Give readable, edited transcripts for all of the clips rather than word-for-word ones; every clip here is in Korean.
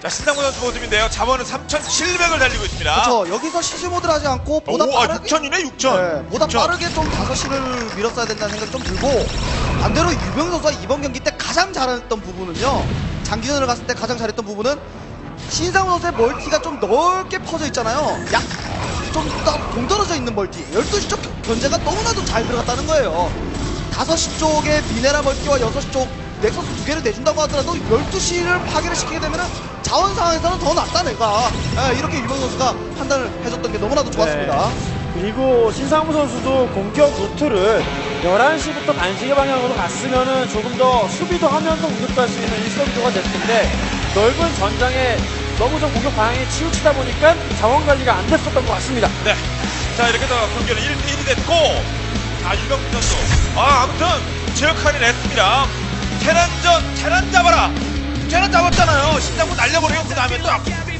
자, 신상무 선수 모습인데요. 자원은 3,700을 달리고 있습니다. 그렇죠. 여기서 시즈모드를 하지 않고 보다 빠르게 6천이네 6천. 보다 빠르게 좀 5시를 밀었어야 된다는 생각이 좀 들고, 반대로 유병 선수가 이번 경기 때 가장 잘했던 부분은요, 장기전을 갔을 때 가장 잘했던 부분은 신상훈 선수의 멀티가 좀 넓게 퍼져 있잖아요. 약 좀 동떨어져 있는 멀티, 12시 쪽 견제가 너무나도 잘 들어갔다는 거예요. 5시 쪽에 미네랄 멀티와 6시 쪽 넥서스 2개를 내준다고 하더라도 12시를 파괴를 시키게 되면은 자원 상황에서는 더 낫다 내가, 이렇게 유병 선수가 판단을 해줬던 게 너무나도 좋았습니다. 네. 그리고 신상무 선수도 공격 루트를 11시부터 반시계 방향으로 갔으면은 조금 더 수비도 하면서 공격도 할 수 있는 일석이조가 됐을 텐데, 넓은 전장에 너무 좀 공격 방향이 치우치다 보니까 자원 관리가 안 됐었던 것 같습니다. 네. 자, 이렇게 해서 경기는 1대1이 됐고, 유병준 선수. 아무튼 제 역할을 했습니다. 테란 잡아라. 테란 잡았잖아요. 신상무 날려버리고 그 다음에 또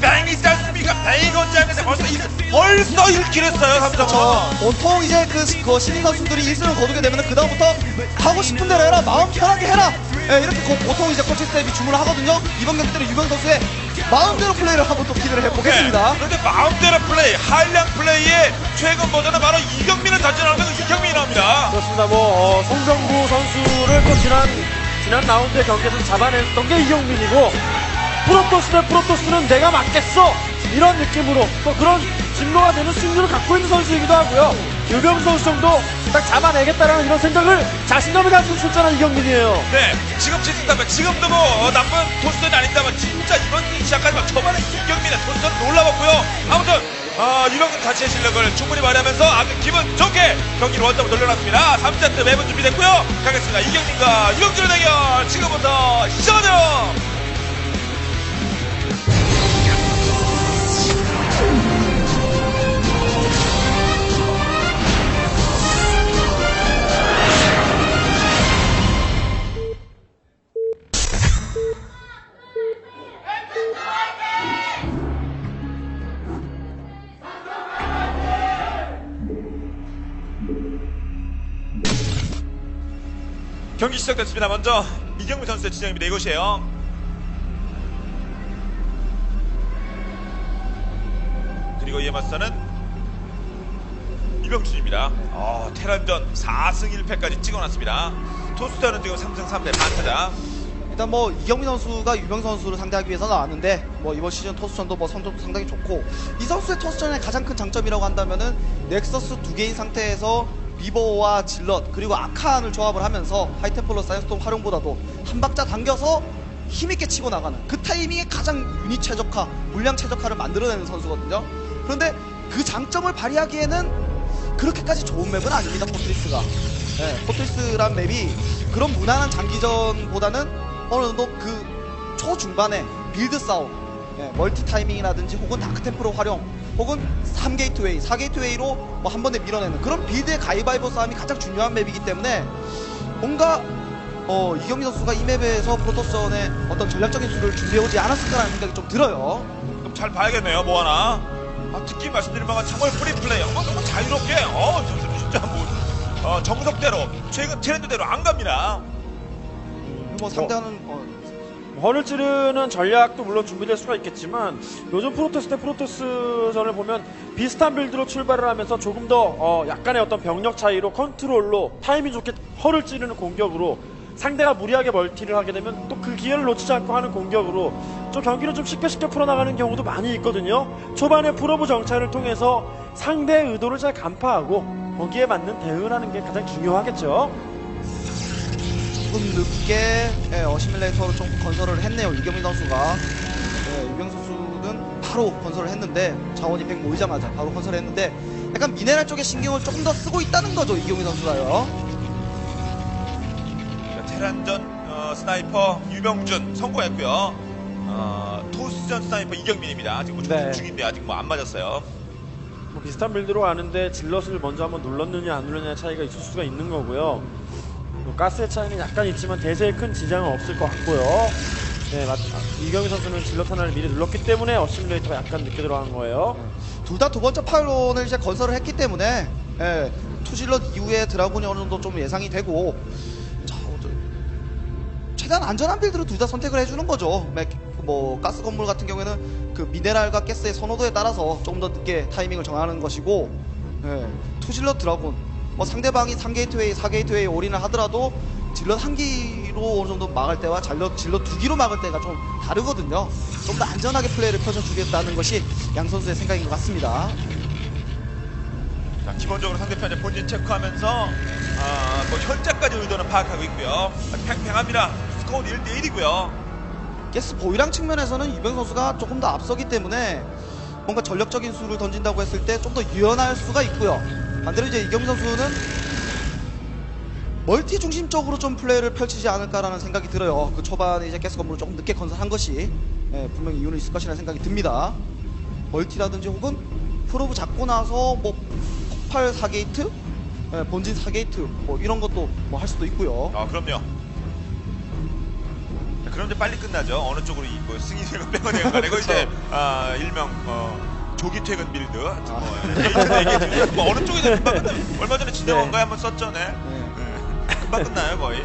뱅이 있지 않습니까? 뱅이 건지하는데 벌써 1킬 했어요, 삼성은. 보통 이제 그 신인 선수들이 1승을 거두게 되면 그 다음부터 하고 싶은 대로 해라, 마음 편하게 해라, 이렇게 보통 이제 코치 스텝이 주문을 하거든요. 이번 경기 때는 유병 선수의 마음대로 플레이를 한번 또 기대를 해보겠습니다. 네. 그런데 마음대로 플레이, 한량 플레이의 최근 버전은 바로 이경민을 던져나오면서 이경민이 나옵니다. 그렇습니다. 송정구 선수를 또 지난 라운드의 경기에서 잡아냈던 게 이경민이고, 프로토스 대 프로토스는 내가 맞겠어, 이런 느낌으로 또 그런 증거가 되는 승률을 갖고 있는 선수이기도 하고요. 유병 선수 정도 딱 잡아내겠다라는 이런 생각을 자신감을 가지고 출전한 이경민이에요. 네, 지금 지진다면 지금도 뭐 나쁜 토스전이 아닌다면 진짜 이번 시작까지 초반에 이경민의 토스전 놀라웠고요. 아무튼 유병준 자체의 실력을 충분히 발휘하면서 아주 기분 좋게 경기를 원점으로 돌려놨습니다. 3세트 매번 준비됐고요. 가겠습니다. 이경민과 유병준의 대결 지금부터 시작하죠. 경기 시작됐습니다. 먼저 이경민 선수의 지정입니다. 이곳이에요. 그리고 이에 맞서는 유병준입니다. 테란전 4승 1패까지 찍어놨습니다. 토스전은 지금 3승 3패 반타자. 일단 이경민 선수가 유병 선수를 상대하기 위해서 나왔는데, 이번 시즌 토스전도 성적도 상당히 좋고, 이 선수의 토스전의 가장 큰 장점이라고 한다면은 넥서스 2개인 상태에서 리버와 질럿 그리고 아칸을 조합을 하면서 하이템플러 사이언스톰 활용보다도 한 박자 당겨서 힘있게 치고 나가는 그 타이밍에 가장 유닛 최적화, 물량 최적화를 만들어내는 선수거든요. 그런데 그 장점을 발휘하기에는 그렇게까지 좋은 맵은 아닙니다, 포트리스가. 포트리스란 맵이 그런 무난한 장기전보다는 어느 정도 그 초중반에 빌드 싸움, 멀티 타이밍이라든지 혹은 다크템프로 활용, 혹은 3게이트웨이, 4게이트웨이로 한 번에 밀어내는 그런 빌드의 가위바위보 싸움이 가장 중요한 맵이기 때문에 뭔가 이경민 선수가 이 맵에서 프로토스전에 어떤 전략적인 수를 준비해오지 않았을까라는 생각이 좀 들어요. 그럼 잘 봐야겠네요. 뭐 하나. 특히 말씀드린 바가 정말 프리플레이. 너무 자유롭게. 진짜 정석대로 최근 트렌드대로 안 갑니다. 상대하는 허를 찌르는 전략도 물론 준비될 수가 있겠지만, 요즘 프로토스 대 프로토스전을 보면 비슷한 빌드로 출발을 하면서 조금 더 약간의 어떤 병력 차이로 컨트롤로 타이밍 좋게 허를 찌르는 공격으로, 상대가 무리하게 멀티를 하게 되면 또 그 기회를 놓치지 않고 하는 공격으로 좀 경기를 좀 쉽게 풀어나가는 경우도 많이 있거든요. 초반에 프로브 정찰을 통해서 상대의 의도를 잘 간파하고 거기에 맞는 대응을 하는 게 가장 중요하겠죠. 조금 늦게 어시밀레이터를 좀 건설을 했네요, 이경민 선수가. 유병 선수는 바로 건설을 했는데, 자원이 100 모이자마자 바로 건설을 했는데, 약간 미네랄 쪽에 신경을 조금 더 쓰고 있다는 거죠, 이경민 선수가요. 테란전 스나이퍼 유병준 성공했고요. 토스전 스나이퍼 이경민입니다. 지금 네. 중인데 아직 안 맞았어요. 비슷한 빌드로 가는데 질럿을 먼저 한번 눌렀느냐 안 눌렀느냐 차이가 있을 수가 있는 거고요. 가스의 차이는 약간 있지만 대세에 큰 지장은 없을 것 같고요. 네, 이경민 선수는 질럿 하나를 미리 눌렀기 때문에 어시뮬레이터가 약간 늦게 들어간 거예요. 둘 다 두 번째 파일론을 이제 건설을 했기 때문에 투질럿 이후에 드라군이 어느 정도 좀 예상이 되고, 자, 최대한 안전한 빌드로 둘 다 선택을 해주는 거죠. 뭐 가스 건물 같은 경우에는 그 미네랄과 가스의 선호도에 따라서 조금 더 늦게 타이밍을 정하는 것이고, 예, 투질럿 드라군, 뭐 상대방이 3게이트웨이, 4게이트웨이 올인을 하더라도 질럿 한 기로 어느 정도 막을 때와 질럿 두 기로 막을 때가 좀 다르거든요. 좀 더 안전하게 플레이를 펼쳐주겠다는 것이 양 선수의 생각인 것 같습니다. 자, 기본적으로 상대편의 본진 체크하면서 뭐 현재까지 의도는 파악하고 있고요. 팽팽합니다. 스코어는 1대1이고요. 가스 보유량 측면에서는 유병 선수가 조금 더 앞서기 때문에 뭔가 전력적인 수를 던진다고 했을 때 좀 더 유연할 수가 있고요. 반대로 이제 이경민 선수는 멀티 중심적으로 좀 플레이를 펼치지 않을까라는 생각이 들어요. 그 초반에 이제 가스 건물을 조금 늦게 건설한 것이 분명히 이유는 있을 것이라는 생각이 듭니다. 멀티라든지 혹은 프로브 잡고 나서 뭐 폭발 4게이트, 본진 4게이트 뭐 이런 것도 뭐 할 수도 있고요. 그럼요. 자, 그럼 이제 빨리 끝나죠. 어느 쪽으로 뭐 승인 세금 빼거나 간에 이제 일명 조기 퇴근 빌드. 뭐 어느 쪽이든 금방 끝나. 얼마 전에 진영원가에 한번 썼죠, 네. 금방 끝나요 거의.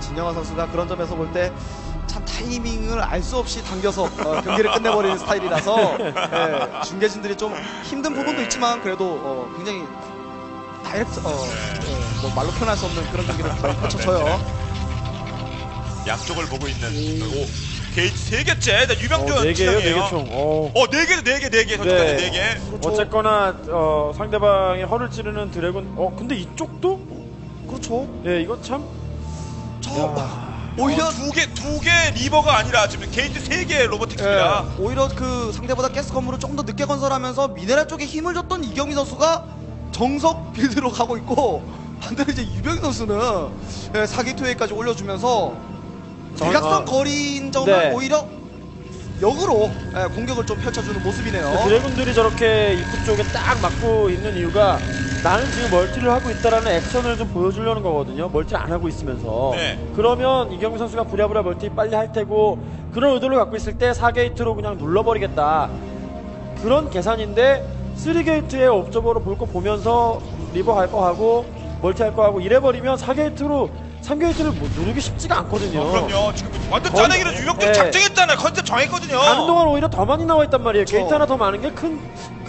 진영환 선수가 그런 점에서 볼 때 참 타이밍을 알 수 없이 당겨서 경기를 끝내버리는 스타일이라서 중계진들이 좀 힘든 부분도 있지만 그래도 굉장히 다이렉트 뭐 말로 표현할 수 없는 그런 경기를 펼쳐줘요. 양쪽을 보고 있는 게이트 3개째 유병준 4개예요, 진영이에요. 4개 총. 4개 선수까지 4개. 어쨌거나 상대방의 허를 찌르는 드래곤. 근데 이쪽도? 그렇죠. 예, 이거 참. 오히려 두 개 리버가 아니라 지금 게이트 3개 로보틱스입니다. 오히려 그 상대보다 가스 건물을 조금 더 늦게 건설하면서 미네랄 쪽에 힘을 줬던 이경민 선수가 정석 빌드로 가고 있고, 반대로 이제 유병희 선수는 4기 투웨이까지 올려주면서 대각선 거리인 점을 오히려 역으로 공격을 좀 펼쳐주는 모습이네요. 드래곤들이 저렇게 입구 쪽에 딱 막고 있는 이유가 나는 지금 멀티를 하고 있다라는 액션을 좀 보여주려는 거거든요. 멀티를 안 하고 있으면서. 네. 그러면 이경민 선수가 부랴부랴 멀티 빨리 할 테고 그런 의도를 갖고 있을 때 4게이트로 그냥 눌러버리겠다. 그런 계산인데 3게이트에 옵저버로 볼 거 보면서 리버 할 거 하고 멀티 할 거 하고 이래버리면 4게이트로 3게이트를 뭐 누르기 쉽지가 않거든요. 그럼요. 지금 완전 짜내기로 유병준 작정했잖아요. 컨셉 정했거든요. 가는 동안 오히려 더 많이 나와 있단 말이에요. 그렇죠. 게이트 하나 더 많은 게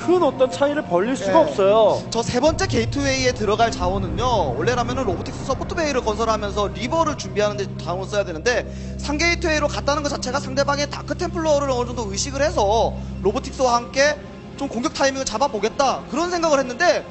큰 어떤 차이를 벌릴 수가 없어요. 저 세 번째 게이트웨이에 들어갈 자원은요, 원래라면은 로보틱스 서포트 베이를 건설하면서 리버를 준비하는데 자원을 써야 되는데 3게이트웨이로 갔다는 것 자체가 상대방의 다크 템플러를 어느 정도 의식을 해서 로보틱스와 함께 좀 공격 타이밍을 잡아보겠다 그런 생각을 했는데,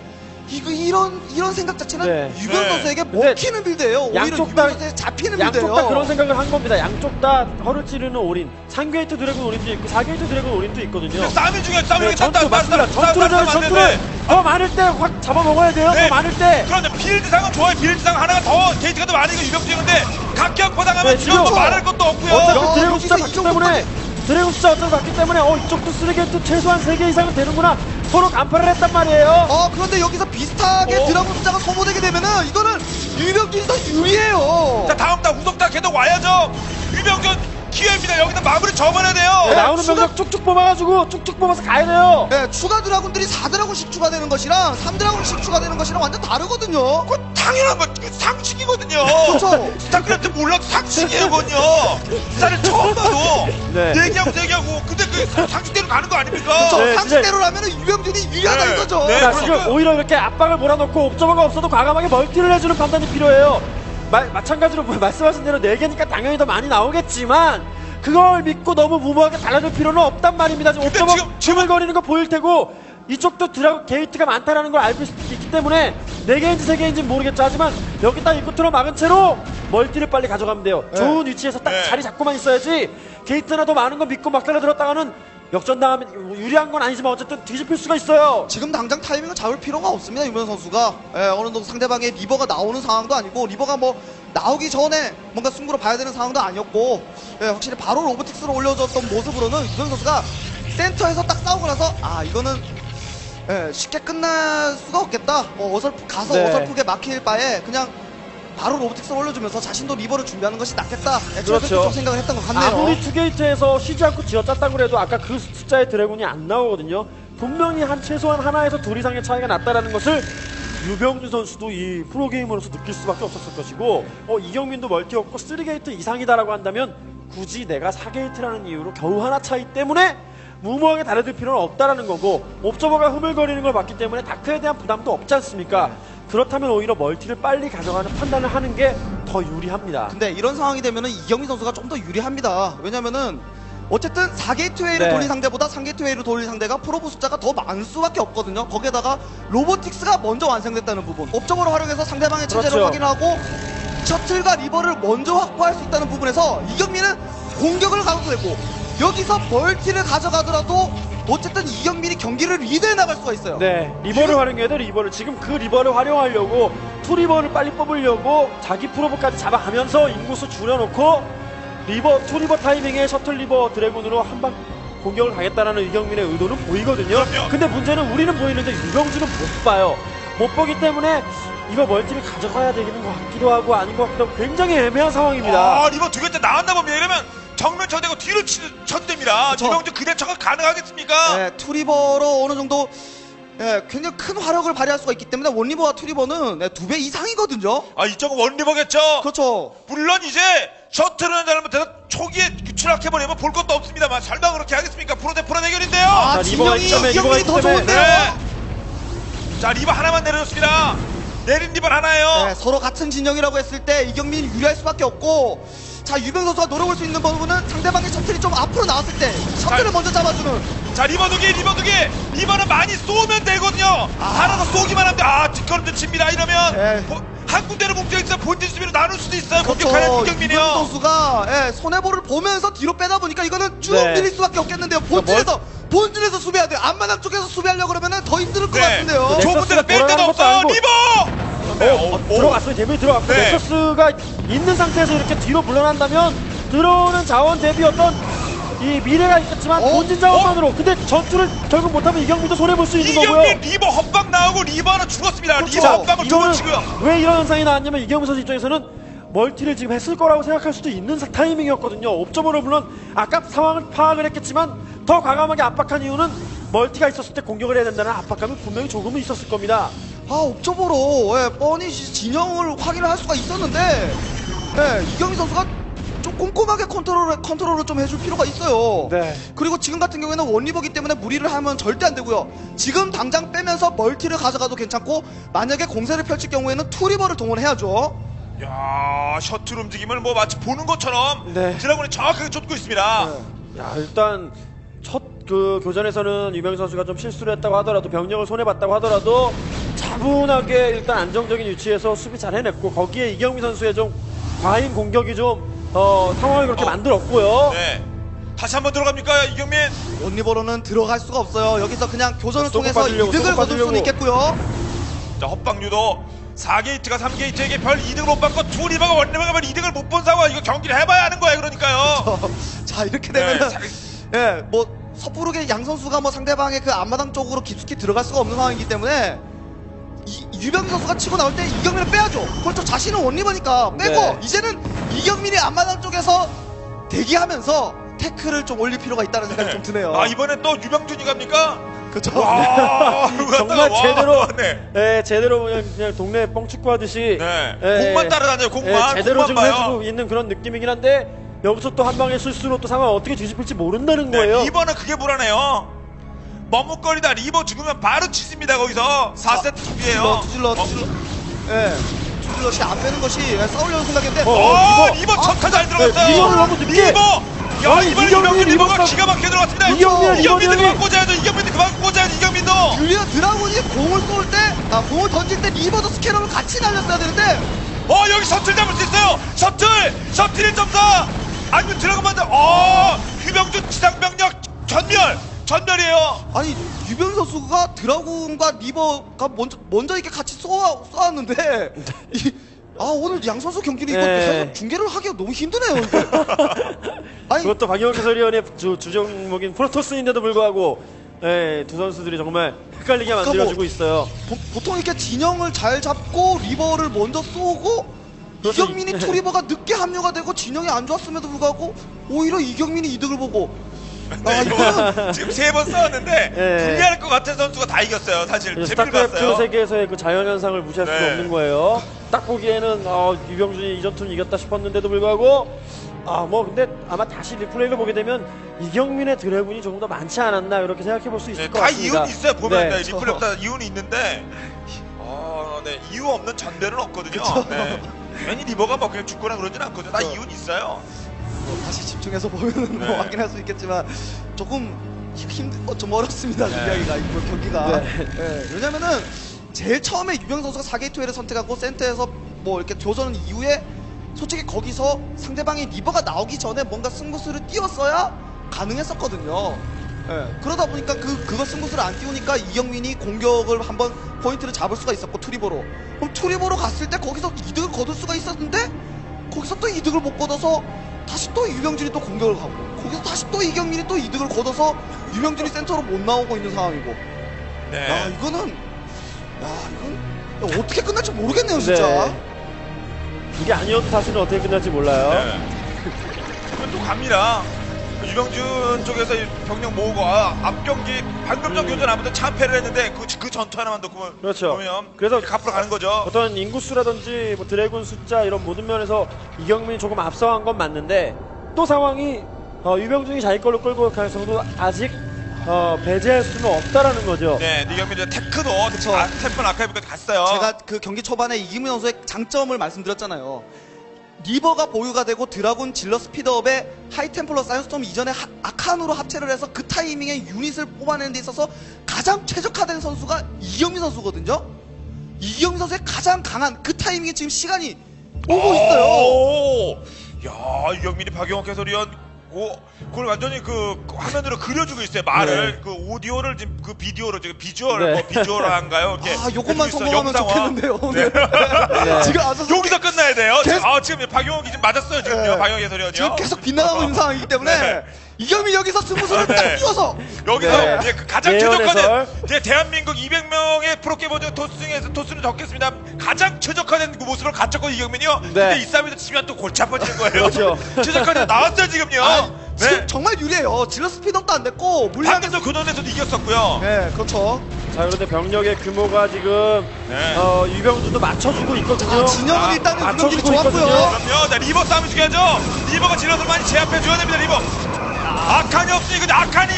이런 생각 자체는 유병 선수에게 먹히는 빌드예요. 오히려 유병 선수에 잡히는 빌드예요. 양쪽 다 그런 생각을 한 겁니다. 양쪽 다 허를 찌르는 올인. 3게이트 드래곤 올인도 있고 4게이트 드래곤 올인도 있거든요. 싸움이 중요해. 싸움이 전투 맞습니다. 전투를 더 많을 때 확 잡아먹어야 돼요. 더 많을 때. 그런데 빌드상은 좋아요. 빌드상 하나가 더 게이트가 더 많으니까 유병준인데 각격보다가면 지금 또 말할 것도 없고요. 어차피 드래곤 숫자 봤기 때문에 드래곤 숫자 어차피 봤기 때문에 이쪽도 3게이트 최소한 3개 이상은 되는구나. 서로 간파를 했단 말이에요. 그런데 여기서 비슷하게 드라군 숫자가 소모되게 되면은 이거는 유병준이 더 유리해요. 자, 다음 달 후속달 계속 와야죠. 유병준 기회입니다. 여기다 마무리 접어야 돼요. 나오는 병력 쭉쭉 뽑아가지고 쭉쭉 뽑아서 가야 돼요. 네, 추가 드라군들이 4드라군씩 추가되는 것이랑 3드라군씩 추가되는 것이랑 완전 다르거든요. 그건 당연한 거 상식이거든요. 그렇죠. 스타크래프트 몰라도 상식이에요, 그건요. 나를 처음 봐도 얘기하고 근데 그 상식대로 가는 거 아닙니까? 그렇죠. 상식대로라면 유병준이 유리하다 이거죠. 네. 자, 지금 오히려 이렇게 압박을 몰아넣고 옵저버가 없어도 과감하게 멀티를 해주는 판단이 필요해요. 마찬가지로 말씀하신 대로 4개니까 당연히 더 많이 나오겠지만 그걸 믿고 너무 무모하게 달라질 필요는 없단 말입니다. 지금 옵저버 주물거리는 거 보일 테고 이쪽도 게이트가 많다는 걸 알고 있기 때문에 4개인지 3개인지는 모르겠죠. 하지만 여기 딱 입구 틀어 막은 채로 멀티를 빨리 가져가면 돼요. 좋은 위치에서 딱 자리 잡고만 있어야지 게이트 하나 더 많은 거 믿고 막 달려들었다가는 역전당하면 유리한 건 아니지만 어쨌든 뒤집힐 수가 있어요. 지금 당장 타이밍을 잡을 필요가 없습니다. 유병 선수가 어느 정도 상대방의 리버가 나오는 상황도 아니고 리버가 뭐 나오기 전에 뭔가 승부로 봐야 되는 상황도 아니었고, 확실히 바로 로보틱스로 올려줬던 모습으로는 유병 선수가 센터에서 딱 싸우고 나서 이거는 쉽게 끝날 수가 없겠다. 어설프게 막힐 바에 그냥 바로 로보틱스를 올려주면서 자신도 리버를 준비하는 것이 낫겠다. 그렇죠. 좀 생각을 했던 것 같네요. 아무리 투게이트에서 쉬지 않고 쥐어짰다고 해도 아까 그 숫자의 드래곤이 안 나오거든요. 분명히 최소한 하나에서 둘 이상의 차이가 났다라는 것을 유병준 선수도 이 프로게이머로서 느낄 수밖에 없었을 것이고 이경민도 멀티였고 3게이트 이상이다라고 한다면 굳이 내가 4게이트라는 이유로 겨우 하나 차이 때문에 무모하게 달려들 필요는 없다라는 거고 옵저버가 흐물거리는 걸 봤기 때문에 다크에 대한 부담도 없지 않습니까? 그렇다면 오히려 멀티를 빨리 가져가는 판단을 하는 게 더 유리합니다. 근데 이런 상황이 되면은 이경민 선수가 좀 더 유리합니다. 왜냐면은 어쨌든 4게이트 웨이를 네. 돌린 상대보다 3게이트 웨이를 돌린 상대가 프로브 숫자가 더 많을 수밖에 없거든요. 거기에다가 로보틱스가 먼저 완성됐다는 부분, 옵저버로 활용해서 상대방의 체제를 그렇죠. 확인하고 셔틀과 리버를 먼저 확보할 수 있다는 부분에서 이경민은 공격을 가도 되고 여기서 멀티를 가져가더라도 어쨌든 이경민이 경기를 리드해 나갈 수가 있어요. 네, 리버를 활용해야 돼, 리버를. 지금 그 리버를 활용하려고 투리버를 빨리 뽑으려고 자기 프로브까지 잡아가면서 인구수 줄여놓고 투리버 타이밍에 셔틀 리버 드래곤으로 한 방 공격을 가겠다라는 이경민의 의도는 보이거든요. 그럼요. 근데 문제는 우리는 보이는데 유병준은 못 봐요. 못 보기 때문에 이거 멀티를 가져가야 되는 것 같기도 하고 아닌 것 같기도 하고 굉장히 애매한 상황입니다. 리버 두 개째 나왔나 봅니다. 이러면 정면 쳐대고 뒤로 쳐도 됩니다. 그쵸. 이병준 그 대처가 가능하겠습니까? 네, 투리버로 어느 정도 굉장히 큰 화력을 발휘할 수가 있기 때문에 원리버와 투리버는 2배 이상이거든요. 이쪽은 원리버겠죠? 그렇죠. 물론 이제 셔틀은 잘못해서 초기에 추락해버리면 볼 것도 없습니다만 설마 그렇게 하겠습니까? 프로 대 프로 대결인데요. 자, 리버가 진영이 있다며, 리버가 이경민이 더 있다며. 좋은데요. 네. 자, 리버 하나만 내려줬습니다. 내린 리버 하나예요. 네, 서로 같은 진영이라고 했을 때 이경민이 유리할 수밖에 없고, 자, 유병 선수가 노려볼 수 있는 부분은 상대방의 셔틀이 좀 앞으로 나왔을 때 셔틀을 자, 먼저 잡아주는. 자, 리버 두 개, 리버 두 개. 리버는 많이 쏘면 되거든요. 하나 더 쏘기만 하면 뒷걸음질 칩니다. 이러면 네. 한 군데로 뭉쳐있어 본진 수비로 나눌 수도 있어요. 그렇죠. 공격하는 유병 이경민이요. 선수가 손해볼을 보면서 뒤로 빼다 보니까 이거는 쭉 네. 밀릴 수밖에 없겠는데요. 본진에서 수비해야 돼요. 앞마당 쪽에서 수비하려고 그러면 더 힘들 것 같은데요. 네. 좁은 데로 뺄 데도 돌아가는 것도 없어요. 아니고. 리버! 들어갔어요. 데뷔 들어갔고 네. 넥서스가 있는 상태에서 이렇게 뒤로 물러난다면 들어오는 자원 대비 어떤 이 미래가 있겠지만 본진 자원만으로 근데 전투를 결국 못하면 이경민도 손해볼 수 있는 거고요. 이경민 리버 헛방 나오고 리버 하나 죽었습니다. 그렇죠. 리버 헛방은 이거는 죽었고요. 왜 이런 현상이 나왔냐면 이경민 선수 입장에서는 멀티를 지금 했을 거라고 생각할 수도 있는 타이밍이었거든요. 옵저버로 물론 아까 상황을 파악을 했겠지만 더 과감하게 압박한 이유는 멀티가 있었을 때 공격을 해야 된다는 압박감이 분명히 조금은 있었을 겁니다. 옵저버로 뻔히 진영을 확인을 할 수가 있었는데 이경민 선수가 좀 꼼꼼하게 컨트롤을 좀 해줄 필요가 있어요. 네. 그리고 지금 같은 경우에는 원리버기 때문에 무리를 하면 절대 안 되고요. 지금 당장 빼면서 멀티를 가져가도 괜찮고 만약에 공세를 펼칠 경우에는 투리버를 동원해야죠. 야, 셔틀 움직임을 뭐 마치 보는 것처럼 네. 드라곤이 정확하게 쫓고 있습니다. 야, 일단 첫 그 교전에서는 유병 선수가 좀 실수를 했다고 하더라도 병력을 손해봤다고 하더라도 차분하게 일단 안정적인 위치에서 수비 잘 해냈고 거기에 이경민 선수의 좀 과잉 공격이 좀 상황을 그렇게 만들었고요. 네. 다시 한번 들어갑니까, 이경민? 원리버로는 들어갈 수가 없어요. 여기서 그냥 교전을 쏘고 통해서 빠지려고, 이득을 쏘고 거둘 수는 빠지려고. 있겠고요. 자, 헛방류도 4게이트가 3게이트에게 별 이득을 못 받고 투리버가 원리버가 별 이득을 못 본 상황. 이거 경기를 해봐야 하는 거예요, 그러니까요. 자, 이렇게 되면은 네, 뭐 섣부르게 양 선수가 뭐 상대방의 그 앞마당 쪽으로 깊숙이 들어갈 수가 없는 상황이기 때문에 유병민 선수가 치고 나올 때 이경민을 빼야죠. 그렇죠. 자신은 원리버니까 빼고 네. 이제는 이경민이 앞마당 쪽에서 대기하면서 태클을 좀 올릴 필요가 있다는 생각이 좀 드네요. 이번엔 또 유병준이 갑니까? 그렇죠. 와, 정말 와, 제대로 네. 제대로 그냥 동네 뻥축구 하듯이 네. 공만 따라다녀요, 공만. 제대로 공만 지금 봐요. 해주고 있는 그런 느낌이긴 한데 여기서 또 한 방의 실수로 또 상황을 어떻게 뒤집힐지 모른다는 거예요. 네, 리버는 그게 불안해요. 머뭇거리다 리버 죽으면 바로 치습니다, 거기서. 4세트 준비해요. 투질러. 투질러시 안 빼는 것이 싸우려는 생각인데. 리버 첫타 잘 들어갔어요. 리버를 너무 늦게. 리버! 야, 아니, 이번에 이경민 이경민 리버가 리버가 기가 막히게 들어갔습니다. 이경민 이경민도 리버는 그만 꽂아야죠. 이경민도 그만 꽂아야죠. 이경민도. 율리아 드라곤이 공을 쏠 때, 공을 던질 때 리버도 스캐너를 같이 날렸어야 되는데. 여기 셔틀 잡을 수 있어요. 셔틀 1.4. 아니면 들어가면 돼. 유병준 지상병력 전멸이에요. 아니 유병 선수가 드라군과 리버가 먼저 이렇게 같이 쏘았는데 오늘 양 선수 경기는 이거 네. 사실 중계를 하기가 너무 힘드네요. 이게. 아니 그것도 박영욱 해설위원의 주종목인 프로토스인데도 불구하고 두 선수들이 정말 헷갈리게 만들어주고 있어요. 보통 이렇게 진영을 잘 잡고 리버를 먼저 쏘고 그렇죠. 이경민이 투리버가 늦게 합류가 되고 진영이 안 좋았음에도 불구하고 오히려 이경민이 이득을 보고 네, 이거는 지금 3번 싸웠는데 예. 불리할 것 같은 선수가 다 이겼어요. 사실 재미를 스타크래프트 봤어요. 세계에서의 그 자연현상을 무시할 수가 네. 없는 거예요. 딱 보기에는 유병준이 이 전투는 이겼다 싶었는데도 불구하고 근데 아마 다시 리플레이를 보게 되면 이경민의 드래곤이 조금 더 많지 않았나 이렇게 생각해 볼 수 있을 네, 것 다 같습니다. 이유는 있어요. 보면 네. 네, 리플레이 다 이유는 있는데 네, 이유 없는 전멸은 없거든요. 네. 괜히 리버가 뭐 그냥 죽거나 그러진 않거든요. 다 그쵸. 이유는 있어요. 다시 집중해서 보면은 네. 뭐 확인할 수 있겠지만 조금 좀 어렵습니다. 준비하기가 이거 경기가. 네, 왜냐면은 제일 처음에 유병 선수가 4게이트웨이를 선택하고 센터에서 뭐 이렇게 조전 이후에 솔직히 거기서 상대방의 리버가 나오기 전에 뭔가 승부수를 띄웠어야 가능했었거든요. 예, 그러다 보니까 그거 승부수를 안 띄우니까 이경민이 공격을 한번 포인트를 잡을 수가 있었고 투리버로. 그럼 투리버로 갔을 때 거기서 이득을 거둘 수가 있었는데 거기서 또 이득을 못 거둬서 다시 또 유병준이 또 공격을 가고 거기서 다시 또 이경민이 또 이득을 거둬서 유병준이 센터로 못 나오고 있는 상황이고. 네. 이건 어떻게 끝날지 모르겠네요 진짜. 네. 이게 아니어도 다시는 어떻게 끝날지 몰라요. 네. 또 갑니다. 유병준 쪽에서 병력 모으고 앞 경기 방금 전 교전 아무튼 참패를 했는데 그 전투 하나만 더 그렇죠. 보면 그래서 갚으러 가는 거죠. 어떤 인구수라든지 뭐 드래곤 숫자 이런 모든 면에서 이경민이 조금 앞서간 건 맞는데 또 상황이 유병준이 자기 걸로 끌고 갈 정도 아직 배제할 수는 없다라는 거죠. 네, 이경민 이제 테크도 그쵸. 템플 아카이브까지 갔어요. 제가 그 경기 초반에 이기민 선수의 장점을 말씀드렸잖아요. 리버가 보유가 되고 드라군 질러 스피드업에 하이템플러 사이언스톰 이전에 아칸으로 합체를 해서 그 타이밍에 유닛을 뽑아내는 데 있어서 가장 최적화된 선수가 이경민 선수거든요. 이경민 선수의 가장 강한 그 타이밍에 지금 시간이 오고 있어요. 오! 야, 이경민이 박용욱 해설위원 그걸 완전히 그 화면으로 그려주고 있어요. 말을 네. 그 오디오를 지금 그 비디오로 지금 비주얼 네. 뭐 비주얼한가요? 이렇게 요것만 해주고 있어요. 성공하면 영상화. 좋겠는데요. 오늘. 네. 지금 아주 여기서 끝나야 돼요. 계속- 지금 박용욱이 지금 맞았어요. 지금요. 네. 박용욱 해설위원이요. 지금 계속 빗나가고 있는 상황이기 때문에 네. 이경민 여기서 승부수를 네. 딱 띄워서 여기서 네. 이제 그 가장 예언 최적화된 해설. 이제 대한민국 200명의 프로게이머들 토스에서 토스는 적겠습니다. 가장 최적화된 그 모습을 갖췄고 이경민이요. 근데 이 싸움에서 지면 또 골치 아파지는 거예요. 그렇죠. 최적화된 나왔어요 지금요. 지금 정말 유리해요. 질러 스피드업도 안 됐고 물량에서 방금도 교전에서도 이겼었고요. 네 그렇죠. 자, 그런데 병력의 규모가 지금 네. 유병준도 맞춰주고 있거든요. 진영은 일단은 맞춰주고 운동들이 좋았고요. 있거든요. 그럼요. 자, 리버 싸움이 중요하죠. 리버가 질럿을 많이 제압해줘야 됩니다. 리버. 아칸이 없으니 근데 아칸.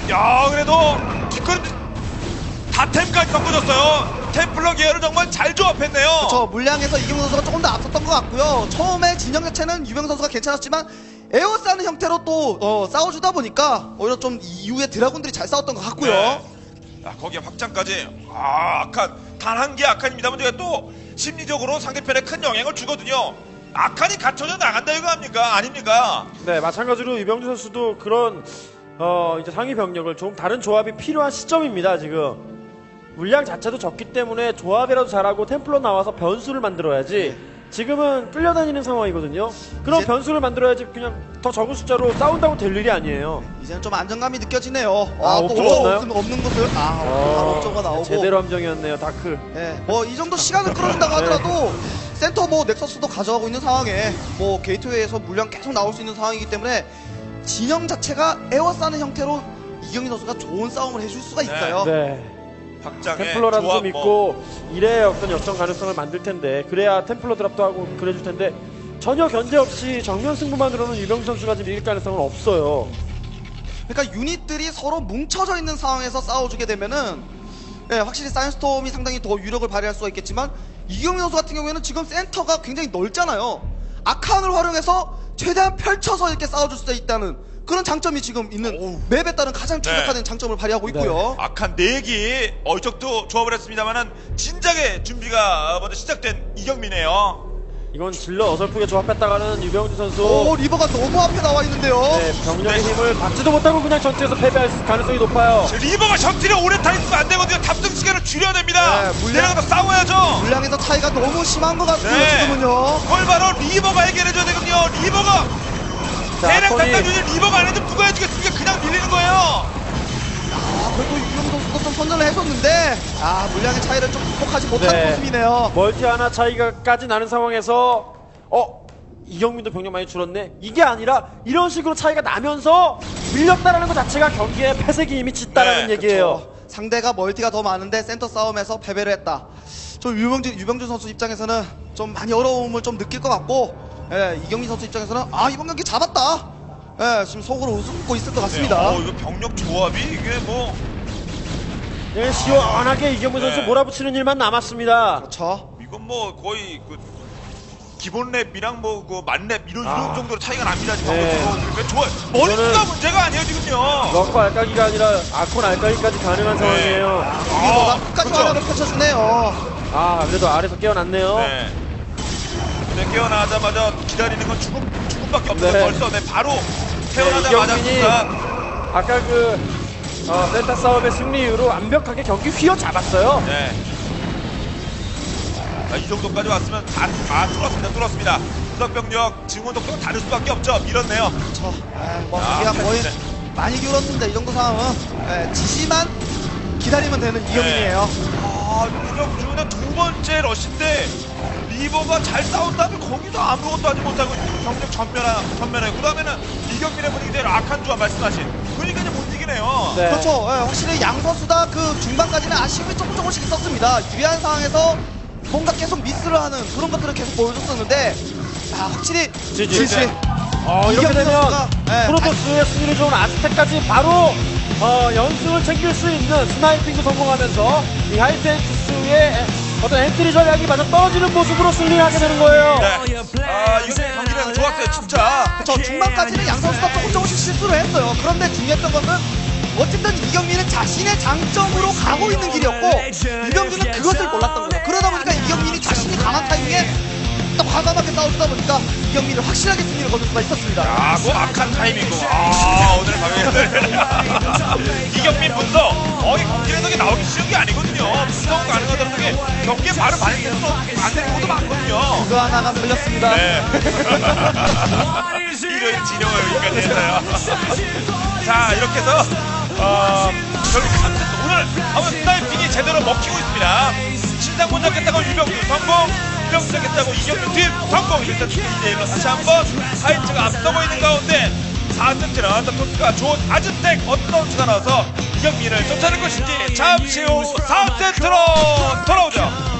야 그래도 뒷걸음 다템까지 섞어줬어요. 템플러 기어를 정말 잘 조합했네요. 저 물량에서 이경민 선수가 조금 더 앞섰던 것 같고요. 처음에 진영 자체는 유병 선수가 괜찮았지만 에어싸는 형태로 또 싸워주다 보니까 오히려 좀 이후에 드라군들이 잘 싸웠던 것 같고요. 네. 자, 거기에 확장까지. 아칸 단 한 개 아칸입니다만 제가 또 심리적으로 상대편에 큰 영향을 주거든요. 아칸이 갖춰져 나간다 이거 아닙니까? 네, 마찬가지로 유병준 선수도 그런 이제 상위 병력을 좀 다른 조합이 필요한 시점입니다. 지금 물량 자체도 적기 때문에 조합이라도 잘하고 템플러 나와서 변수를 만들어야지. 지금은 끌려다니는 상황이거든요. 그런 이제- 변수를 만들어야지 그냥 더 적은 숫자로 싸운다고 될 일이 아니에요. 이제는 좀 안정감이 느껴지네요. 또 옵저가 없나요? 없는 곳을 바로 옵저가 나오고. 제대로 함정이었네요, 다크. 네, 뭐 이 정도 시간을 끌어준다고 하더라도 센터 뭐 넥서스도 가져가고 있는 상황에 뭐 게이트웨이에서 물량 계속 나올 수 있는 상황이기 때문에 진영 자체가 에워싸는 형태로 이경민 선수가 좋은 싸움을 해줄 수가 있어요. 네. 확장에 템플러라도 조합 좀 있고 이래야 어떤 역전 가능성을 만들 텐데 그래야 템플러 드랍도 하고 그래줄 텐데 전혀 견제 없이 정면 승부만으로는 유병준 선수가 지금 이길 가능성은 없어요. 그러니까 유닛들이 서로 뭉쳐져 있는 상황에서 싸워주게 되면은 네, 확실히 사이언스톰이 상당히 더 유력을 발휘할 수가 있겠지만 이경민 선수 같은 경우에는 지금 센터가 굉장히 넓잖아요. 아칸을 활용해서 최대한 펼쳐서 이렇게 싸워줄 수 있다는 그런 장점이 지금 있는 오우. 맵에 따른 가장 최적화된 장점을 발휘하고 있고요. 아칸 4기 이쪽도 조합을 했습니다만은 진작에 준비가 먼저 시작된 이경민이에요. 이건 질러 어설프게 조합했다가는 유병준 선수 오 리버가 너무 앞에 나와 있는데요. 네, 병력의 힘을 받지도 못하고 그냥 전투에서 패배할 가능성이 높아요. 리버가 셔틀이 오래 타 있으면 안 되거든요. 탑승 시간을 줄여야 됩니다. 네, 내려가서 싸워야죠. 물량에서 차이가 너무 심한 것 같고요. 네. 지금은요. 그걸 바로 리버가 해결해줘야 되거든요. 리버가 자, 대략 아컨이 상당 유닛 리버가 안 해도 누가 해주겠습니까? 그냥 밀리는 거예요. 그래도 이경민 선수도 좀 선전을 해줬는데 물량의 차이를 좀 극복하지 못하는 네. 모습이네요. 멀티 하나 차이가까지 나는 상황에서 이경민도 병력 많이 줄었네. 이게 아니라 이런 식으로 차이가 나면서 밀렸다라는 것 자체가 경기에 패색이 이미 짙다라는 네, 얘기예요. 상대가 멀티가 더 많은데 센터 싸움에서 패배를 했다. 좀 유병준 선수 입장에서는 좀 많이 어려움을 좀 느낄 것 같고, 예, 이경민 선수 입장에서는 이번 경기 잡았다. 예, 지금 속으로 웃고 있을 것 같습니다. 이거 병력 조합이 이게 뭐 네, 시원하게 이경민 선수 네. 몰아붙이는 일만 남았습니다. 그렇죠. 이건 뭐 거의 그 기본 랩이랑 뭐 그 만랩 이런 정도로 차이가 납니다 지금. 네. 그러니까 좋아. 머리수가 이거는- 문제가 아니에요 지금요. 럭커 알까기가 아니라 아콘 알까기까지 가능한 상황이에요. 리버가 끝까지 그렇죠. 활약을 펼쳐주네요. 그래도 아래서 깨어났네요. 네. 근데 깨어나자마자 기다리는 건 죽음밖에 없어요. 네. 벌써 바로 태어나자마자 이경민이 순간. 아까 센터 싸움의 승리 이후로 완벽하게 경기 휘어잡았어요. 네. 이 정도까지 왔으면 다 뚫었습니다. 수석병력 증원 속도가 다를 수밖에 없죠. 밀었네요. 그렇죠. 뭐 경기가 거의 네. 많이 기울었습니다. 이 정도 상황은 지시만 기다리면 되는 이경민이에요. 유격주는 두 번째 러시인데 리버가 잘 싸운다면 거기서 아무것도 하지 못하고 경력 전면에 그 다음에는 이경민의 분위기대로 악한 조합 말씀하신 그러니까 이제 못 이기네요. 네. 그렇죠. 확실히 양 선수 다 그 중반까지는 아쉬움이 조금씩 있었습니다. 유리한 상황에서 뭔가 계속 미스를 하는 그런 것들을 계속 보여줬었는데, 확실히 지지. 이렇게 이경민 되면 선수가, 네, 프로토스의 승리를 좋은 아즈텍까지 바로 연승을 챙길 수 있는 스나이핑도 성공하면서 이 하이텐투스의 어떤 엔트리 전략이 마저 떨어지는 모습으로 승리를 하게 되는 거예요. 네. 이경민 경기는 좋았어요 진짜. 저 중반까지는 양 선수가 조금씩 실수를 했어요. 그런데 중요했던 것은 어쨌든 이경민은 자신의 장점으로 가고 있는 길이었고, 유병준은 그것을 몰랐던 거예요. 그러다 보니까 이경민이 자신이 강한 타이밍에 또 과감하게 싸우다 보니까 이경민을 확실하게 승리를 거둘 수가 있었습니다. 뭐 악한 타이밍이고. 오늘 밤에 이경민 분석. 이 경기 해석이 나오기 쉬운 게 아니거든요. 분석 가능하다는 게 경기에 바로 반영될 수는 안 되는 것도 많거든요. 그거 하나가 걸렸습니다. 네. 이런 진영을 여기까지 했어요. 자, 이렇게 해서 결국 오늘 아무튼 스나이핑이 제대로 먹히고 있습니다. 신상문 잡겠다고 유병준 성공, 유병준 잡겠다고 이경민 팀 성공. 일단 2대1로 다시 한번 하이츠가 앞서고 있는 가운데 4세트는 토스가 좋은 아즈텍 어떤 수가 나와서 이경민을 쫓아낼 것인지 잠시 후 4세트로 돌아오죠.